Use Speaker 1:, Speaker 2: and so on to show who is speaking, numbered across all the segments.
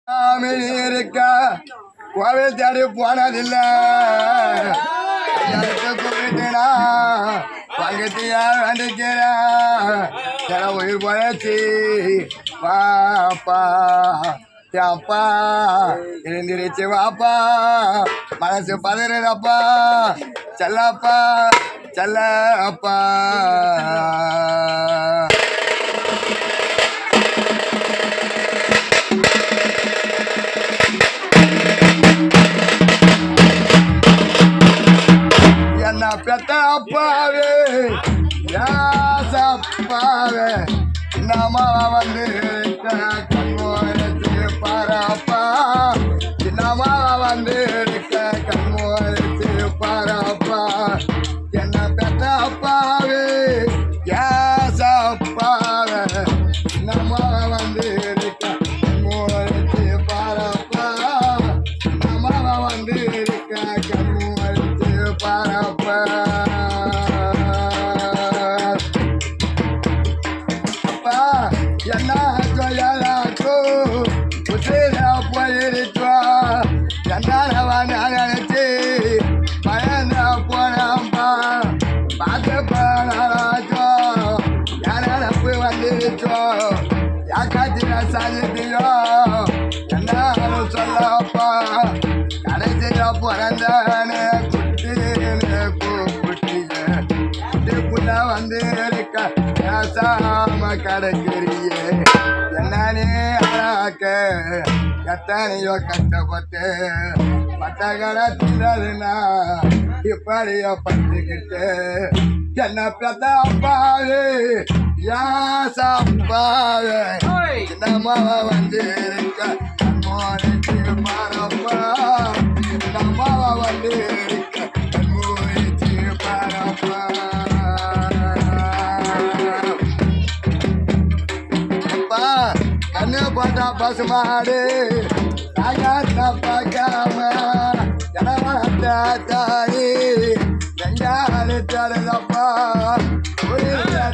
Speaker 1: இருக்க கோவில் தேடி போனதில்லை கூப்பிட்டேனா பக்கத்தியா வேண்டிக்கிறேன் உயிர் போயாச்சு வாப்பா அப்பா எழுந்திருச்சு வாப்பா மனசு பதறப்பா செல்லப்பா செல்லப்பா என்ன பெத்த அப்பாவே யாசப்பாவே நம்ம வந்து கண்மோச்சு பாரப்பா சின்னம்மா வந்து கண்மோச்சு பாரப்பா என்ன பெத்த அப்பாவே யாசப்பாவே நம்ம வந்து கண்மோச்சு பாரப்பா நம்ம வந்து கண்மோச்சு பாரப்பா என்ன சொல்லலாக்கோ உசிர போயிருச்சோ என்ன நினைச்சு பயந்த போனப்பா பார்த்து போனாச்சோ நினப்பு வந்துருச்சோ யாக்காச்சின சாதிப்பியோ என்ன சொல்லப்பா கடைசியில பிறந்தானே குட்டின்னு கூப்பிட்டீங்க வந்து இருக்க பேசாம கிடைக்கிறியே என்னே அழாக்க எத்தனையோ கஷ்டப்பட்டு பட்டகளை தின்னதுனா இப்படியோ பட்டுக்கிட்டு என்ன பெத்த அப்பாவே யாசப்பாவே நம்ம வந்து இருக்க மோனிச்சு பாரப்பா நம்ம வந்து இருக்க மோனிச்சு பாரப்பா கண்ணு போட்டா பசுமாடு பார்க்காம ஜனமாத்தாரி எங்காலு தருதப்பா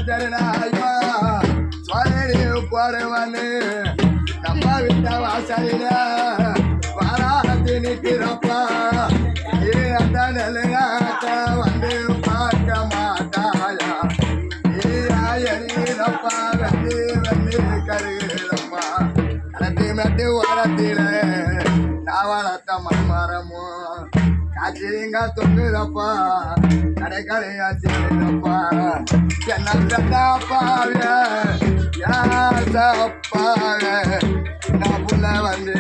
Speaker 1: தருநாயமா சொல்லி போடுவனு நம்ம விட்ட வாசலில வாராத்தி நிற்கிறப்பா அந்த நெல்லுநாட்ட வந்து பார்க்க மாட்டாயா எரியப்பா வந்து வந்து கருகிறப்பா கலத்தி மெட்டி ஓரத்தில நான் வளர்த்த மண்மரமோ காய்ச்சிங்க தொங்குதப்பா கடைக்கடையா செய்யப்பா என்ன பெத்தாப்பாவே யாசப்பாவே நான் புள்ள வந்து